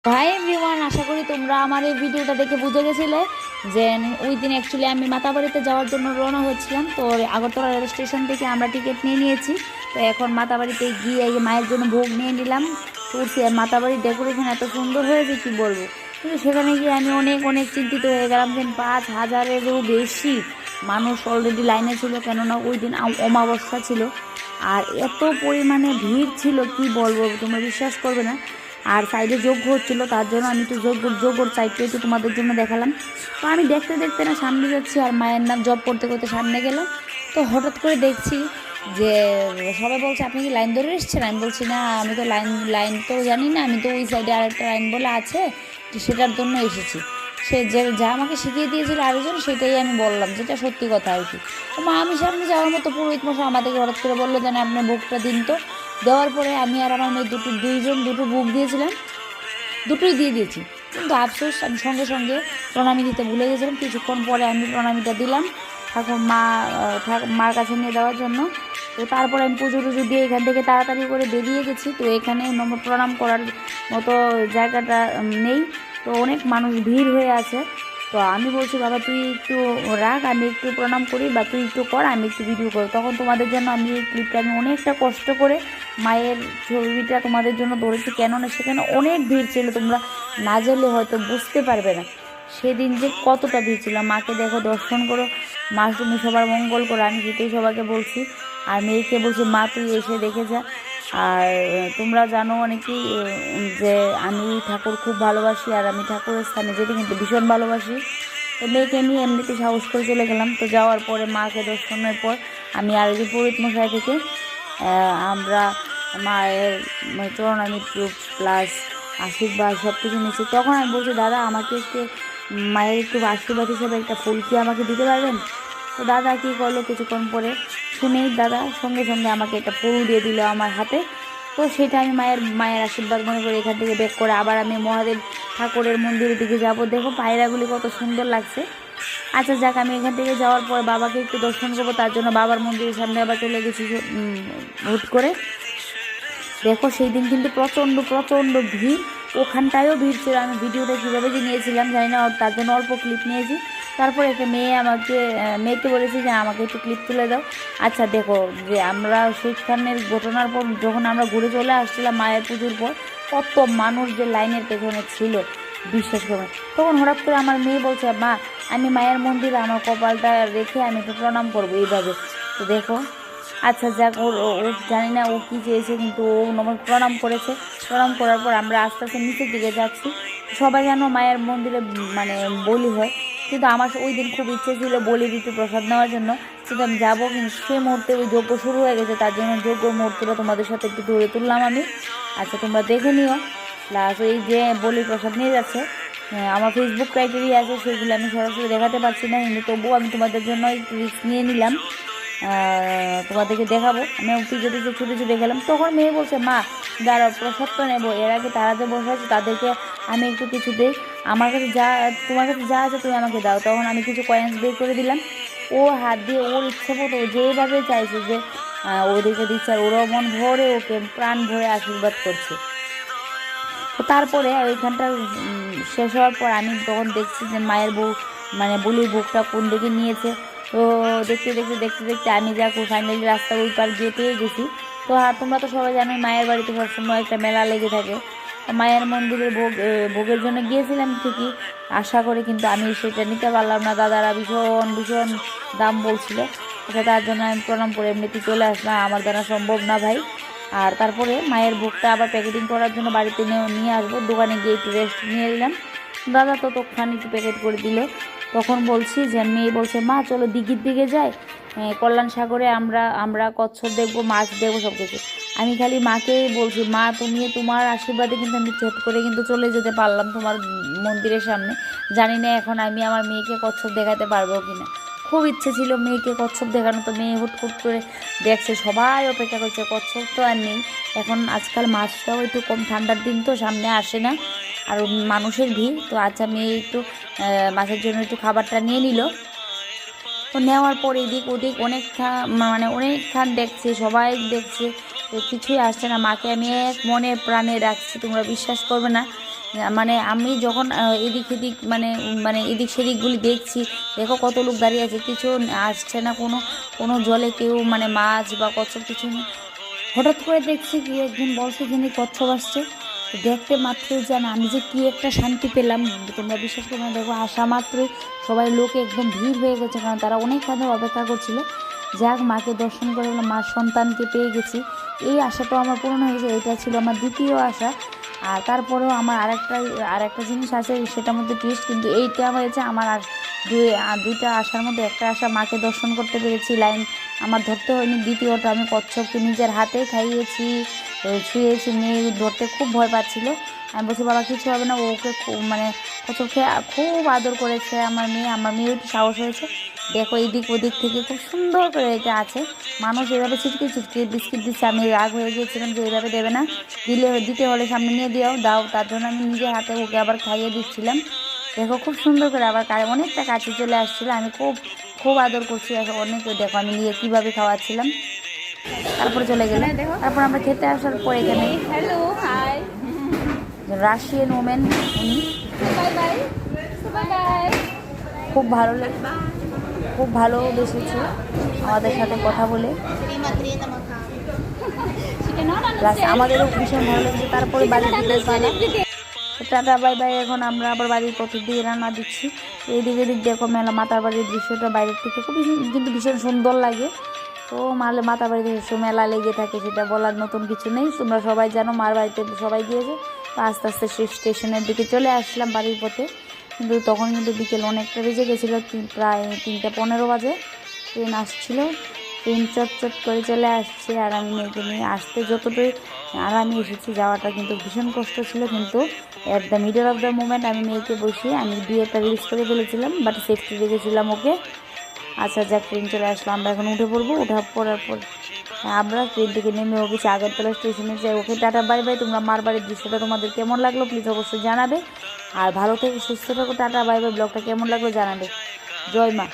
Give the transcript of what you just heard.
Hi everyone, আশা করি তোমরা আমার এই ভিডিওটা দেখে বুঝে গেছিলে যে ওই দিন অ্যাকচুয়ালি আমি মাতাবাড়িতে যাওয়ার জন্য রওনা হচ্ছিলাম। তো আগরতলা রেল স্টেশন থেকে আমরা টিকিট নিয়ে নিয়েছি। তো এখন মাতাবাড়িতে গিয়ে এই মায়ের জন্য ভোগ নিয়ে নিলাম। তো মাতাবাড়ির ডেকোরেশন এত সুন্দর হয়েছে কি বলবো। কিন্তু সেখানে গিয়ে আমি অনেক অনেক চিন্তিত হয়ে গেলাম যে 5,000-এরও বেশি মানুষ অলরেডি লাইনে ছিল, কেননা ওই দিন অমাবস্যা ছিল। আর এত পরিমাণে ভিড় ছিল কি বলবো, তোমরা বিশ্বাস করবে না। আর সাইডে যজ্ঞ হচ্ছিলো, তার জন্য আমি একটু যজ্ঞর সাইডটা একটু তোমাদের জন্য দেখালাম। তো আমি দেখতে দেখতে না সামনে যাচ্ছি, আর মায়ের নাম জপ করতে করতে সামনে গেলাম। তো হঠাৎ করে দেখছি যে সবাই বলছে আপনি কি লাইন ধরে এসছেন। আমি বলছি না, আমি তো লাইন তো জানি না, আমি তো ওই সাইডে আরেকটা লাইন বলে আছে, তো সেটার জন্য এসেছি। সে যে যা আমাকে শিখিয়ে দিয়েছিল আরেকজন, সেটাই আমি বললাম, যেটা সত্যি কথা আর কি। তো মা, আমি সামনে যাওয়ার মতো পুরোহিত মশাই আমাদেরকে হঠাৎ করে বললো যেন আপনার ভোগটা দিন। তো দেওয়ার পরে আমি আর আমার মেয়ে দুটো বুক দিয়েছিলাম, দুটোই দিয়ে দিয়েছি। কিন্তু আফসোস, আমি সঙ্গে সঙ্গে প্রণামী দিতে ভুলে গেছিলাম। কিছুক্ষণ পরে আমি প্রণামীটা দিলাম মার কাছে নিয়ে দেওয়ার জন্য। তো তারপরে আমি পুজো টুজো দিয়ে এখান থেকে তাড়াতাড়ি করে বেরিয়ে গেছি। তো এখানে প্রণাম করার মতো জায়গাটা নেই, তো অনেক মানুষ ভিড় হয়ে আছে। তো আমি বলছি, বাবা তুই একটু রাখ, আমি একটু প্রণাম করি, বা তুই একটু কর, আমি একটু ভিডিও করি। তখন তোমাদের জন্য আমি এই ক্লিপটা আমি অনেকটা কষ্ট করে মায়ের ছবিটা তোমাদের জন্য ধরেছি, কেননা সেখানে অনেক ভিড় ছিল। তোমরা না গেলে হয়তো বুঝতে পারবে না সেদিন যে কতটা ভিড় ছিল। মাকে দেখো, দর্শন করো, মা তুমি সবার মঙ্গল করো, আমি সেটাই সবাইকে বলছি। আর মেয়েকে বলছি, মা তুই এসে দেখে যা। আর তোমরা জানো অনেকেই যে আমি ঠাকুর খুব ভালোবাসি, আর আমি ঠাকুরের স্থানে যেতে কিন্তু ভীষণ ভালোবাসি। তো মেয়েকে নিয়ে এমনিতে সাহস করে চলে গেলাম। তো যাওয়ার পরে মাকে দর্শনের পর আমি আর যে পুরোহিত মশাই থেকে আমরা মায়ের চরণামৃত্যু প্লাস আশীর্বাদ সব কিছু নিচ্ছি। তখন আমি বলছি, দাদা আমাকে একটু মায়ের একটু আশীর্বাদ হিসেবে একটা ফুল কি আমাকে দিতে পারবেন। তো দাদা কী করলো, কিছুক্ষণ পরে শুনেই দাদা সঙ্গে সঙ্গে আমাকে একটা ফুল দিয়ে দিল আমার হাতে। তো সেটা আমি মায়ের আশীর্বাদ মনে করি এখান থেকে বেক করে আবার আমি মহাদেব ঠাকুরের মন্দিরের দিকে যাব। দেখো পায়রাগুলি কত সুন্দর লাগছে। আচ্ছা যাক, আমি এখান থেকে যাওয়ার পর বাবাকে একটু দর্শন করবো, তার জন্য বাবার মন্দিরের সামনে আবার চলে গেছি হুট করে। দেখো সেই দিন কিন্তু প্রচণ্ড প্রচণ্ড ভিড়, ওখানটায়ও ভিড় ছিল। আমি ভিডিওটা কীভাবে যে নিয়েছিলাম জানি না, তার জন্য অল্প ক্লিপ নিয়েছি। তারপরে একটা মেয়েকে বলেছি যে আমাকে একটু ক্লিপ তুলে দাও। আচ্ছা দেখো, যে আমরা সেখানের ঘটনার পর যখন আমরা ঘুরে চলে আসছিলাম মায়ের পুজোর পর, কত মানুষ যে লাইনের পেছনে ছিল বিশ্বাস করে। তখন হঠাৎ করে আমার মেয়ে বলছে, মা আমি মায়ের মন্দিরে আমার কপালটা রেখে আমি একটু প্রণাম করবো এইভাবে। তো দেখো, আচ্ছা যাক, ও জানি না ও কী চেয়েছে, কিন্তু ও প্রণাম করেছে। প্রণাম করার পর আমরা আস্তে আস্তে নিচের দিকে যাচ্ছি। সবাই যেন মায়ের মন্দিরে মানে বলি হয়, কিন্তু আমার ওই দিন খুব ইচ্ছে ছিল বলি দিতে, প্রসাদ নেওয়ার জন্য। কিন্তু আমি যাবো, কিন্তু সেই মুহূর্তে ওই যজ্ঞ শুরু হয়ে গেছে, তার জন্য যজ্ঞর মুহূর্তটা তোমাদের সাথে একটু ধরে তুললাম আমি। আচ্ছা তোমরা দেখে নিও। প্লাস এই যে বলি প্রসাদ নিয়ে যাচ্ছে, আমার ফেসবুক ক্রাইটেরিয়া আছে, সেগুলো আমি সরাসরি দেখাতে পারছি না, কিন্তু তবুও আমি তোমাদের জন্য একটু রিস্ক নিয়ে নিলাম, তোমাদেরকে দেখাবো। আমি পুজোতে যে ছুটে ছুটে গেলাম, তখন মেয়ে বলছে, মা দাঁড়াও প্রসাদ তো নেবো, এর আগে তারা যে বসে আছে তাদেরকে আমি একটু কিছু দিই, আমার কাছে তোমার কাছে যা আছে তুমি আমাকে দাও। তখন আমি কিছু কয়েন্স বের করে দিলাম। ও হাত দিয়ে ওর ইচ্ছে মতো যেভাবে চাইছে যে ওদেরকে দিচ্ছে, আর ওরাও মন ভরে ওকে প্রাণ ভরে আশীর্বাদ করছে। তো তারপরে ওইখানটা শেষ হওয়ার পর আমি তখন দেখছি যে মায়ের বলির ভোগটা কোন দিকে নিয়েছে। তো দেখতে দেখতে দেখতে দেখতে আমি ফাইনালি রাস্তা ওই পার গিয়ে পেয়ে গেছি। তো আর তোমরা তো সবাই জানো মায়ের বাড়িতে সবসময় একটা মেলা লেগে থাকে। মায়ের মন্দিরের ভোগের জন্য গিয়েছিলাম ঠিকই আশা করে, কিন্তু আমি সেটা নিতে পারলাম না। দাদারা ভীষণ ভীষণ দাম বলছিল। আচ্ছা তার জন্য আমি প্রণাম করে এমনিতে চলে আসলাম, আমার দ্বারা সম্ভব না ভাই। আর তারপরে মায়ের ভোগটা আবার প্যাকেটিং করার জন্য বাড়িতে নিয়ে আসবো, দোকানে গিয়ে একটু রেস্ট নিয়ে নিলাম। দাদা ততক্ষণ একটু প্যাকেট করে দিল। তখন বলছি যে মেয়ে বলছে, মা চলো দিঘির দিকে যাই, কল্যাণ সাগরে আমরা কচ্ছপ দেখবো, মাছ দেখবো, সব কিছু। আমি খালি মাকেই বলছি, মা তুমি তোমার আশীর্বাদে কিন্তু আমি চট করে কিন্তু চলে যেতে পারলাম তোমার মন্দিরের সামনে। জানি না এখন আমি আমার মেয়েকে কচ্ছপ দেখাতে পারবো কিনা। খুব ইচ্ছে ছিল মেয়েকে কচ্ছপ দেখানো, তো মেয়ে হুট করে দেখছে, সবাই অপেক্ষা করছে, কচ্ছপ তো আর নেই। এখন আজকাল মাছটাও একটু কম, ঠান্ডার দিন তো সামনে আসে না, আর মানুষের ভিড়। তো আচ্ছা মেয়ে একটু মাছের জন্য একটু খাবারটা নিয়ে নিল। তো নেওয়ার পর এদিক ওদিক অনেকক্ষণ দেখছে, সবাই দেখছে, তো কিছুই আসছে না। মাকে আমি এক মনে প্রাণে রাখছি, তোমরা বিশ্বাস করবে না। মানে আমি যখন এদিক এদিক মানে মানে এদিক সেদিকগুলি দেখছি, দেখো কত লোক দাঁড়িয়ে আছে, কিছু আসছে না, কোনো জলে কেউ মানে মাছ বা কচ্ছপ কিছু নেই। হঠাৎ করে দেখছি কি একজন বলছে যিনি কচ্ছপ আসছে, তো দেখতে মাত্রই যেন আমি যে কী একটা শান্তি পেলাম তোমরা বিশ্বাস করো না। দেখো আসা মাত্রই সবাই লোকে একদম ভিড় হয়ে গেছে, কারণ তারা অনেকক্ষণ অপেক্ষা করছিল। যাক, মাকে দর্শন করে মার সন্তানকে পেয়ে গেছি, এই আশাটাও আমার পূরণ হয়ে গেছে। এটা ছিল আমার দ্বিতীয় আশা। আর তারপরেও আমার আরেকটা জিনিস আছে, সেটার মধ্যে টুইস্ট, কিন্তু এইটা হয়েছে আমার আর দুইটা আশার মধ্যে একটা আশা, মাকে দর্শন করতে পেরেছি, লাইন আমার ধরতে হয়নি। দ্বিতীয়টা আমি কচ্ছপকে নিজের হাতেই খাইয়েছি, ছুঁয়েছি। মেয়ে ধরতে খুব ভয় পাচ্ছিল, আমি বলছি বাবা কিছু হবে না, ওকে মানে কচ্ছপকে খুব আদর করেছে আমার মেয়ে একটু সাহস হয়েছে। দেখো এদিক ওদিক থেকে খুব সুন্দর করে এটা আছে, মানুষ এভাবে ছিটকে ছিটকে বিস্কিট দিচ্ছে। আমি রাগ হয়ে গিয়েছিলাম যে এইভাবে দেবে না, দিতে হলে সামনে নিয়ে দাও, তার জন্য আমি নিজের হাতে ওকে আবার খাইয়ে দিচ্ছিলাম। দেখো খুব সুন্দর করে আবার অনেকটা কাছে চলে আসছিলো, আমি খুব আদর করছি অনেক। দেখো আমি নিয়ে কীভাবে খাওয়াচ্ছিলাম, তারপরে চলে গেলাম। তারপর আমরা খেতে আসার পর এখানে হ্যালো, হাই, রাশিয়ান ওমেন, উনি বাই বাই, বাই বাই। খুব ভালোবেসেছে আমাদের সাথে কথা বলে, প্লাস আমাদেরও ভীষণ ভালো লেগেছে। তারপরে বাড়ির দিকে টাটা বাই বাই। এখন আমরা আবার বাড়ির পথের দিকে রান্না দিচ্ছি। এইদিকে দেখো মেলা, মাতার বাড়ির দৃশ্যটা বাইরের থেকে খুবই কিন্তু ভীষণ সুন্দর লাগে। তো মাতার বাড়িতে মেলা লেগে থাকে, সেটা বলার নতুন কিছু নেই, তোমরা সবাই জানো, মার বাড়িতে সবাই গিয়েছে। তো আস্তে আস্তে স্টেশনের দিকে চলে আসলাম বাড়ির পথে, কিন্তু তখন কিন্তু বিকেল অনেকটা বেজে গেছিলো, প্রায় 3:15 বাজে। ট্রেন আসছিল, ট্রেন চট করে চলে আসছে, আর আমি মেয়েকে নিয়ে আসতে যতটুকু আরামে এসেছি, যাওয়াটা কিন্তু ভীষণ কষ্ট ছিল। কিন্তু at the middle of the moment আমি মেয়েকে বসিয়ে আমি 2-1টা রিলস করে ফেলেছিলাম, বাট সেফটি রেখেছিলাম ওকে। আচ্ছা যাক, ট্রেন চলে আসলো, আমরা এখন উঠে পড়বো। পড়ার পর আমরা ট্রেন থেকে নেমে ওকে আগরতলা স্টেশনে যাই। ওকে টাটা বাই বাই। তোমরা মার বাড়ির দৃশ্যটা তোমাদের কেমন লাগলো প্লিজ অবশ্যই জানাবে, আর ভালো থেকে সুস্থ থাকো। Tata bye bye. ব্লগটা কেমন লাগলো জানাবে। জয় মা।